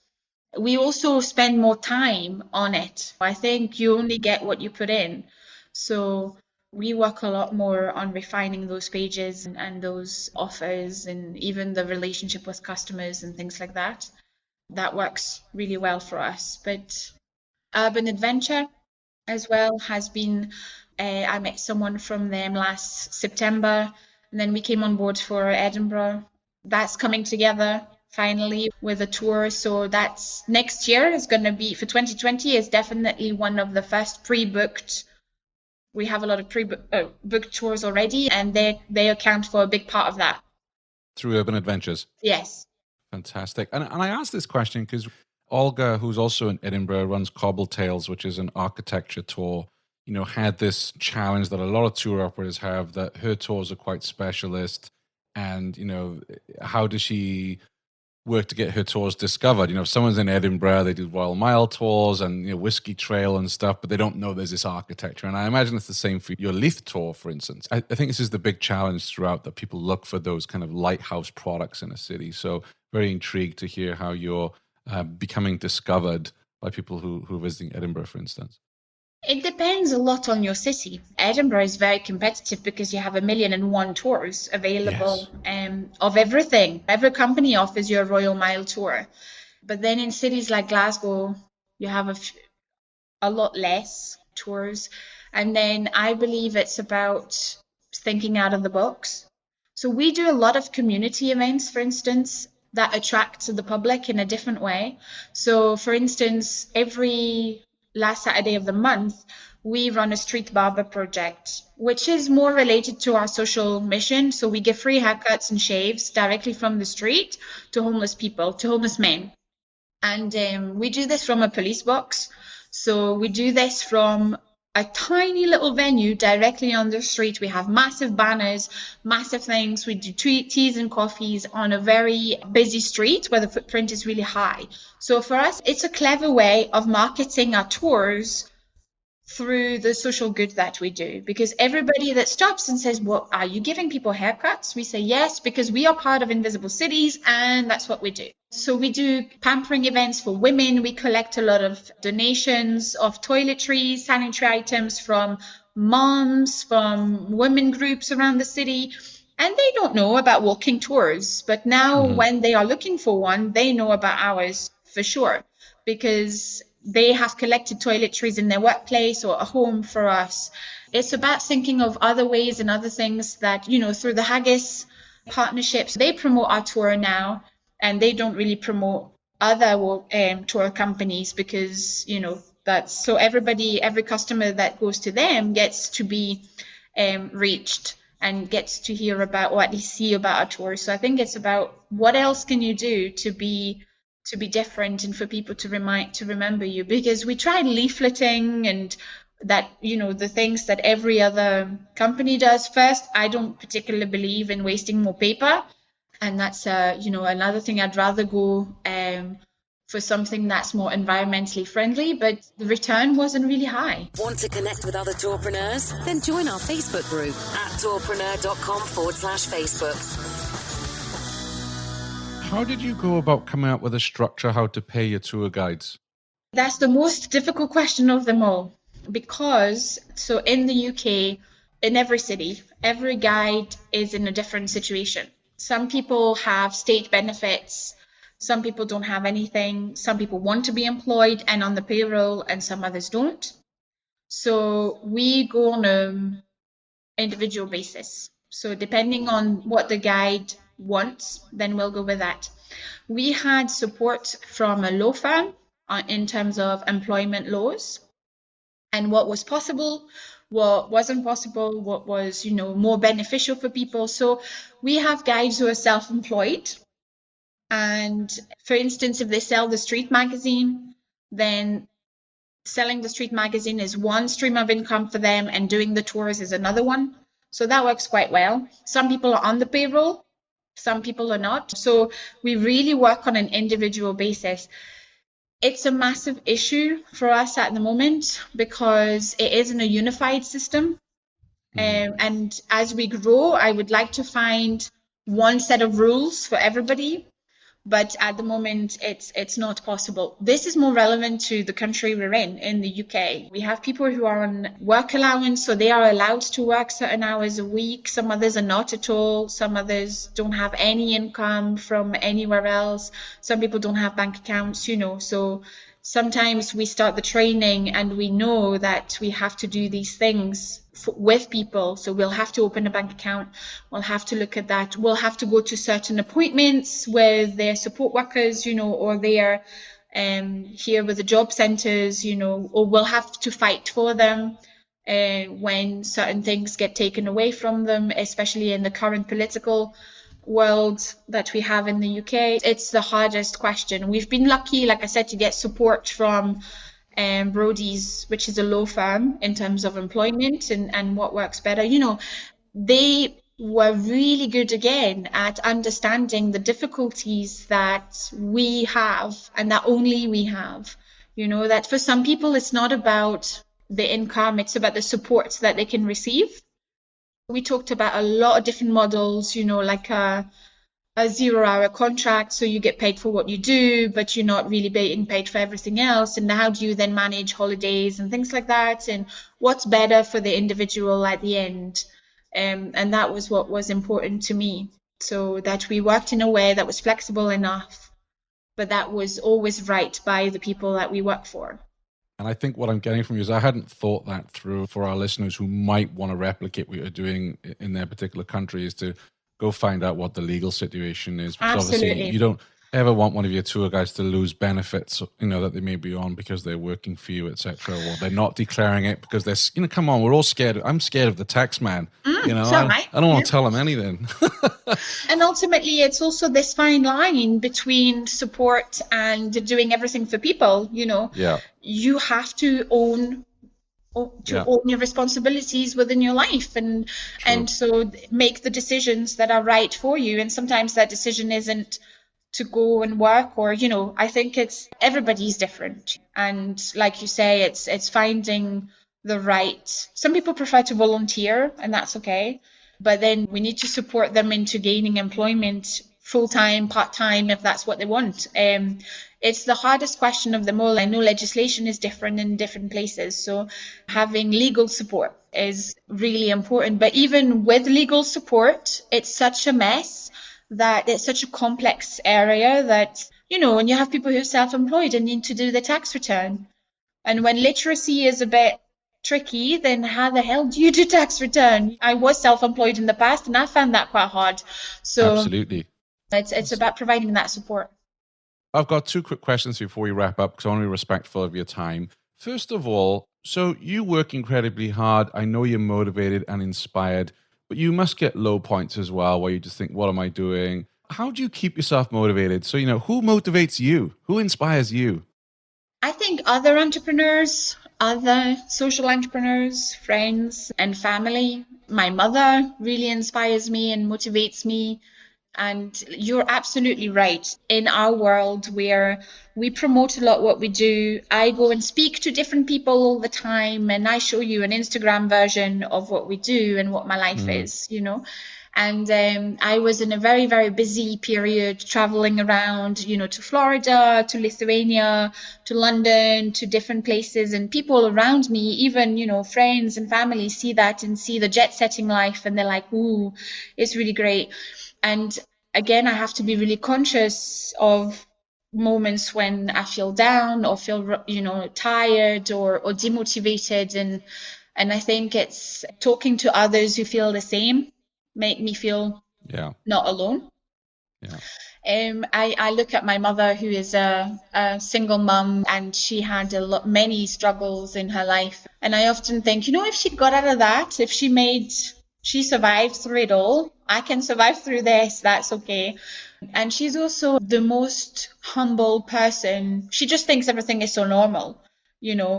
We also spend more time on it. I think you only get what you put in. So we work a lot more on refining those pages and those offers, and even the relationship with customers and things like that. That works really well for us. But Urban Adventure as well has been, I met someone from them last September, and then we came on board for Edinburgh. That's coming together finally with a tour. So that's next year is going to be, for 2020, is definitely one of the first pre-booked. We have a lot of pre-booked tours already, and they account for a big part of that. Through Urban Adventures? Yes. Fantastic. And I asked this question because Olga, who's also in Edinburgh, runs Cobble Tales, which is an architecture tour, had this challenge that a lot of tour operators have, that her tours are quite specialist. And, how does she work to get her tours discovered? If someone's in Edinburgh, they do Royal Mile tours and Whiskey Trail and stuff, but they don't know there's this architecture. And I imagine it's the same for your Leaf tour, for instance. I think this is the big challenge throughout, that people look for those kind of lighthouse products in a city. So very intrigued to hear how you're becoming discovered by people who are visiting Edinburgh, for instance. It depends a lot on your city. Edinburgh is very competitive because you have 1,000,001 tours available. Yes. Of everything. Every company offers you a Royal Mile tour. But then in cities like Glasgow, you have a lot less tours. And then I believe it's about thinking out of the box. So we do a lot of community events, for instance, that attract the public in a different way. So for instance, every last Saturday of the month, we run a street barber project, which is more related to our social mission. So we give free haircuts and shaves directly from the street to homeless people, to homeless men. And we do this from a police box. So we do this from a tiny little venue directly on the street. We have massive banners, massive things. We do teas and coffees on a very busy street where the footprint is really high. So for us, it's a clever way of marketing our tours through the social good that we do, because everybody that stops and says, well, are you giving people haircuts? We say yes, because we are part of Invisible Cities, and that's what we do. So we do pampering events for women. We collect a lot of donations of toiletries, sanitary items from moms, from women groups around the city. And they don't know about walking tours. But now when they are looking for one, they know about ours for sure, because they have collected toiletries in their workplace or at home for us. It's about thinking of other ways and other things that, through the Haggis partnerships, they promote our tour now, and they don't really promote other tour companies because, that's so every customer that goes to them gets to be reached and gets to hear about, or at least see about our tour. So I think it's about what else can you do to be different and for people to remember you, because we tried leafleting and that, the things that every other company does. First, I don't particularly believe in wasting more paper, and that's another thing. I'd rather go for something that's more environmentally friendly, but the return wasn't really high. Want to connect with other tourpreneurs? Then join our Facebook group at tourpreneur.com/Facebook. How did you go about coming up with a structure how to pay your tour guides? That's the most difficult question of them all, because so in the UK, in every city, every guide is in a different situation. Some people have state benefits, some people don't have anything, some people want to be employed and on the payroll, and some others don't. So we go on an individual basis. So depending on what the guide wants, then we'll go with that. We had support from a law firm in terms of employment laws and what was possible, what wasn't possible, what was, more beneficial for people. So we have guides who are self-employed. And for instance, if they sell the street magazine, then selling the street magazine is one stream of income for them and doing the tours is another one. So that works quite well. Some people are on the payroll, some people are not. So we really work on an individual basis. It's a massive issue for us at the moment because it isn't a unified system. And as we grow, I would like to find one set of rules for everybody. But at the moment, it's not possible. This is more relevant to the country we're in the UK. We have people who are on work allowance, so they are allowed to work certain hours a week. Some others are not at all. Some others don't have any income from anywhere else. Some people don't have bank accounts, so sometimes we start the training and we know that we have to do these things with people. So we'll have to open a bank account. We'll have to look at that. We'll have to go to certain appointments with their support workers, or they're here with the job centres, or we'll have to fight for them when certain things get taken away from them, especially in the current political world that we have in the UK. It's the hardest question. We've been lucky, like I said, to get support from Brody's, which is a law firm in terms of employment and what works better. They were really good again at understanding the difficulties that we have and that only we have. That for some people it's not about the income, it's about the support that they can receive. We talked about a lot of different models, like a 0-hour contract, so you get paid for what you do, but you're not really being paid for everything else. And how do you then manage holidays and things like that? And what's better for the individual at the end? And that was what was important to me. So that we worked in a way that was flexible enough, but that was always right by the people that we work for. And I think what I'm getting from you is I hadn't thought that through for our listeners who might want to replicate what you're doing in their particular country, is to go find out what the legal situation is. Because Absolutely. Obviously you don't ever want one of your tour guides to lose benefits, that they may be on because they're working for you, etc., or they're not declaring it because they're, come on, we're all scared. I'm scared of the tax man. I don't want to tell them anything. And ultimately, it's also this fine line between support and doing everything for people. Yeah. You have to own your responsibilities within your life and so make the decisions that are right for you. And sometimes that decision isn't to go and work, or I think it's everybody's different, and like you say, it's finding the right. Some people prefer to volunteer, and that's okay, but then we need to support them into gaining employment, full-time, part-time, if that's what they want. It's the hardest question of them all. I know legislation is different in different places, so having legal support is really important. But even with legal support, it's such a mess, that it's such a complex area that, when you have people who are self-employed and need to do the tax return, and when literacy is a bit tricky, then how the hell do you do tax return? I was self-employed in the past and I found that quite hard. So absolutely, it's about providing that support. I've got 2 quick questions before we wrap up, because I want to be respectful of your time. First of all, so you work incredibly hard. I know you're motivated and inspired, but you must get low points as well, where you just think, what am I doing? How do you keep yourself motivated? So, who motivates you? Who inspires you? I think other entrepreneurs, other social entrepreneurs, friends and family. My mother really inspires me and motivates me. And you're absolutely right. In our world where we promote a lot what we do, I go and speak to different people all the time, and I show you an Instagram version of what we do and what my life is, And I was in a very, very busy period traveling around, to Florida, to Lithuania, to London, to different places. And people around me, even, friends and family see that and see the jet setting life. And they're like, ooh, it's really great. And again, I have to be really conscious of moments when I feel down or feel, tired or demotivated. And I think it's talking to others who feel the same, make me feel not alone. Yeah. I look at my mother, who is a single mum, and she had many struggles in her life. And I often think, if she got out of that, if she survived through it all, I can survive through this, that's okay. And she's also the most humble person. She just thinks everything is so normal,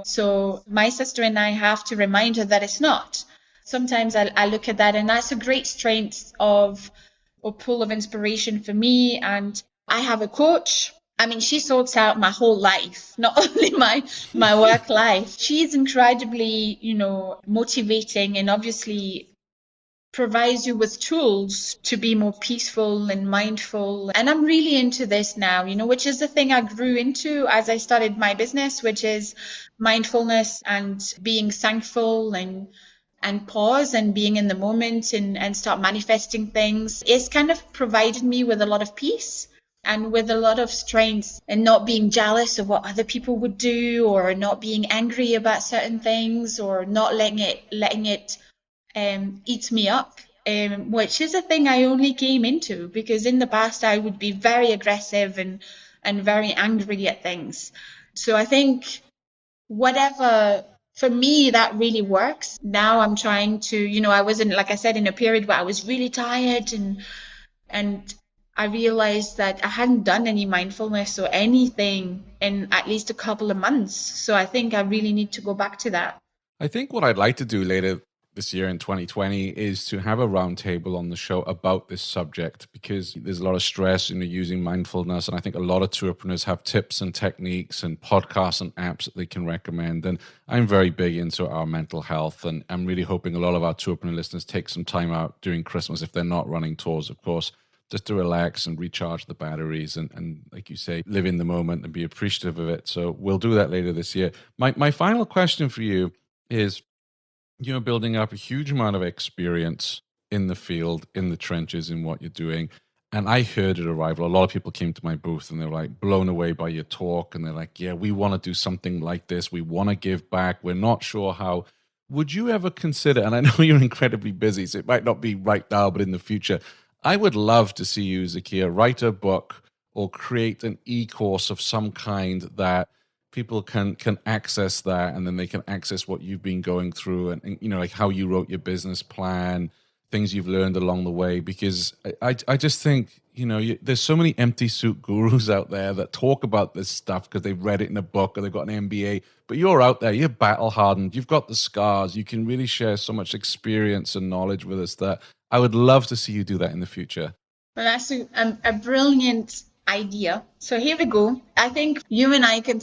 So my sister and I have to remind her that it's not. Sometimes I look at that, and that's a great strength of or pool of inspiration for me. And I have a coach. I mean, she sorts out my whole life, not only my work life. She's incredibly, motivating, and obviously provides you with tools to be more peaceful and mindful. And I'm really into this now, which is the thing I grew into as I started my business, which is mindfulness and being thankful and pause and being in the moment and start manifesting things. It's kind of provided me with a lot of peace and with a lot of strength, and not being jealous of what other people would do, or not being angry about certain things, or not letting it eat me up, which is a thing I only came into because in the past I would be very aggressive and very angry at things. So I think whatever, for me, that really works. Now I'm trying to, I was in, like I said, in a period where I was really tired, and I realized that I hadn't done any mindfulness or anything in at least a couple of months. So I think I really need to go back to that. I think what I'd like to do later this year in 2020 is to have a roundtable on the show about this subject, because there's a lot of stress in using mindfulness. And I think a lot of tourpreneurs have tips and techniques and podcasts and apps that they can recommend. And I'm very big into our mental health. And I'm really hoping a lot of our tourpreneur listeners take some time out during Christmas, if they're not running tours, of course, just to relax and recharge the batteries and like you say, live in the moment and be appreciative of it. So we'll do that later this year. My final question for you is, building up a huge amount of experience in the field, in the trenches, in what you're doing. And I heard at Arrival, a lot of people came to my booth and they were like blown away by your talk. And they're like, yeah, we want to do something like this. We want to give back. We're not sure how. Would you ever consider, and I know you're incredibly busy, so it might not be right now, but in the future, I would love to see you, Zakia, write a book or create an e-course of some kind that people can access that, and then they can access what you've been going through and like how you wrote your business plan, things you've learned along the way. Because I just think, there's so many empty suit gurus out there that talk about this stuff because they've read it in a book or they've got an MBA, but you're out there, you're battle hardened, you've got the scars, you can really share so much experience and knowledge with us that I would love to see you do that in the future. Well, that's a brilliant idea. So here we go. I think you and I can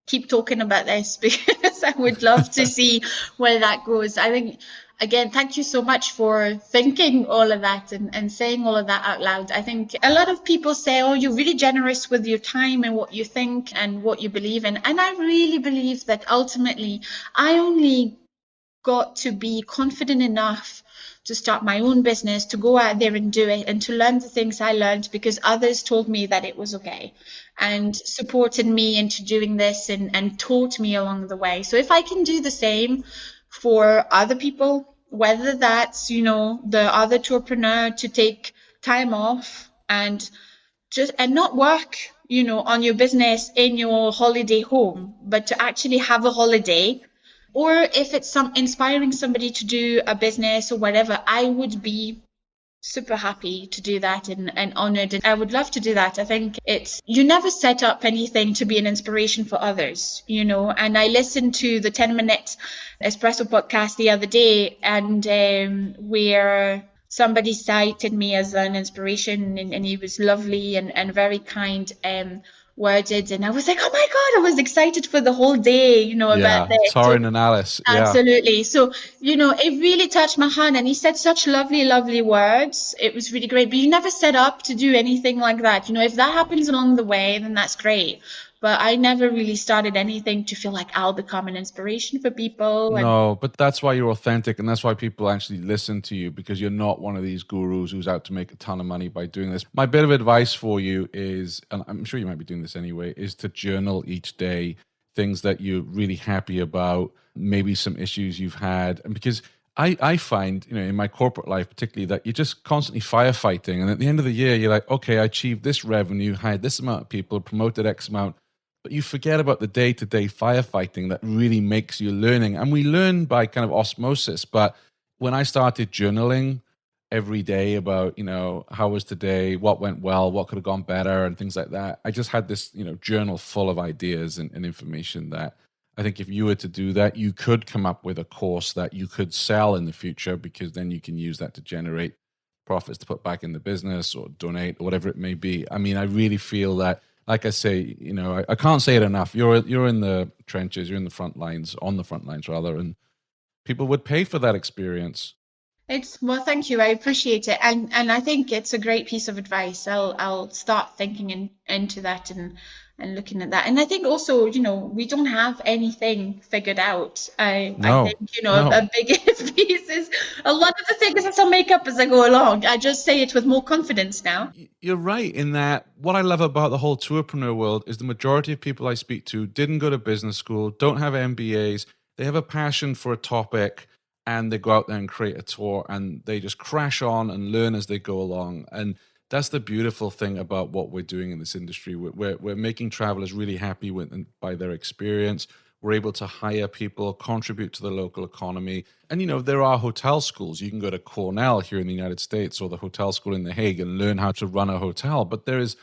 keep talking about this because I would love to see where that goes. I think, again, thank you so much for thinking all of that and saying all of that out loud. I think a lot of people say, oh, you're really generous with your time and what you think and what you believe in. And I really believe that ultimately I only got to be confident enough to start my own business, to go out there and do it, and to learn the things I learned because others told me that it was okay and supported me into doing this and taught me along the way. So if I can do the same for other people, whether that's, the other tourpreneur to take time off and not work, on your business in your holiday home, but to actually have a holiday. Or if it's inspiring somebody to do a business or whatever, I would be super happy to do that and honored. And I would love to do that. I think you never set up anything to be an inspiration for others, and I listened to the 10-minute espresso podcast the other day, and where somebody cited me as an inspiration, and he was lovely and very kind, worded, and I was like, oh my God, I was excited for the whole day, about this. Torrin and Alice. Absolutely. So, it really touched my heart, and he said such lovely, lovely words. It was really great, but you never set up to do anything like that. If that happens along the way, then that's great. But I never really started anything to feel like I'll become an inspiration for people. No, but that's why you're authentic, and that's why people actually listen to you, because you're not one of these gurus who's out to make a ton of money by doing this. My bit of advice for you is, and I'm sure you might be doing this anyway, is to journal each day things that you're really happy about, maybe some issues you've had. And because I find, in my corporate life particularly, that you're just constantly firefighting. And at the end of the year, you're like, okay, I achieved this revenue, hired this amount of people, promoted X amount. But you forget about the day-to-day firefighting that really makes you learning. And we learn by kind of osmosis. But when I started journaling every day about, how was today, what went well, what could have gone better, and things like that, I just had this, journal full of ideas and information that I think if you were to do that, you could come up with a course that you could sell in the future, because then you can use that to generate profits to put back in the business or donate or whatever it may be. I mean, I really feel that, like I say, I can't say it enough. You're in the trenches, you're in the front lines, on the front lines rather, and people would pay for that experience. Well, thank you. I appreciate it, and I think it's a great piece of advice. I'll start thinking into that and looking at that. And I think also, we don't have anything figured out. I think, a big piece is a lot of the things I still make up as I go along. I just say it with more confidence now. You're right in that what I love about the whole tourpreneur world is the majority of people I speak to didn't go to business school, don't have MBAs. They have a passion for a topic, and they go out there and create a tour, and they just crash on and learn as they go along. And that's the beautiful thing about what we're doing in this industry. We're making travelers really happy by their experience. We're able to hire people, contribute to the local economy. And, there are hotel schools. You can go to Cornell here in the United States or the hotel school in The Hague and learn how to run a hotel. But there's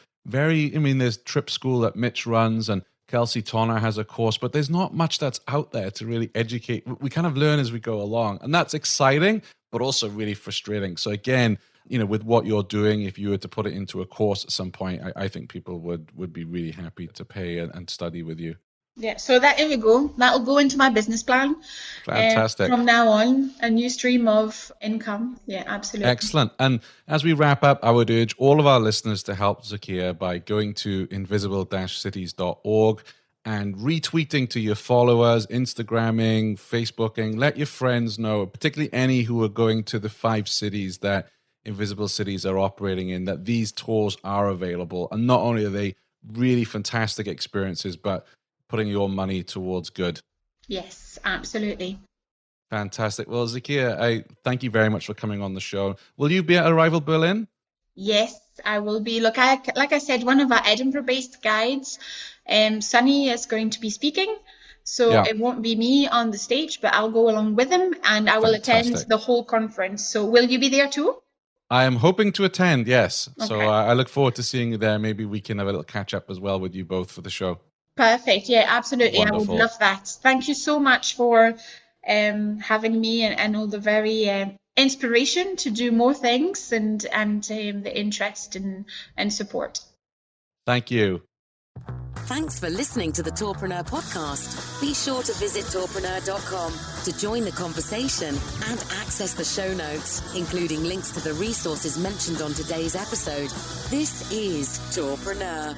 Trip School that Mitch runs, and Kelsey Tonner has a course, but there's not much that's out there to really educate. We kind of learn as we go along, and that's exciting, but also really frustrating. So again, with what you're doing, if you were to put it into a course at some point, I think people would be really happy to pay and study with you. Yeah, so here we go. That'll go into my business plan. Fantastic. From now on, a new stream of income. Yeah, absolutely. Excellent. And as we wrap up, I would urge all of our listeners to help Zakia by going to invisible-cities.org and retweeting to your followers, Instagramming, Facebooking. Let your friends know, particularly any who are going to the 5 cities that Invisible Cities are operating in, that these tours are available. And not only are they really fantastic experiences, but putting your money towards good. Yes, absolutely. Fantastic. Well, Zakia, I thank you very much for coming on the show. Will you be at Arrival Berlin? Yes, I will be. Look, like I said, one of our Edinburgh-based guides, Sunny, is going to be speaking. So It won't be me on the stage, but I'll go along with him, and I will attend the whole conference. So will you be there too? I am hoping to attend, yes. Okay. So I look forward to seeing you there. Maybe we can have a little catch up as well with you both for the show. Perfect. Yeah, absolutely. Wonderful. I would love that. Thank you so much for having me and all the very inspiration to do more things and the interest and support. Thank you. Thanks for listening to the Tourpreneur podcast. Be sure to visit tourpreneur.com to join the conversation and access the show notes, including links to the resources mentioned on today's episode. This is Tourpreneur.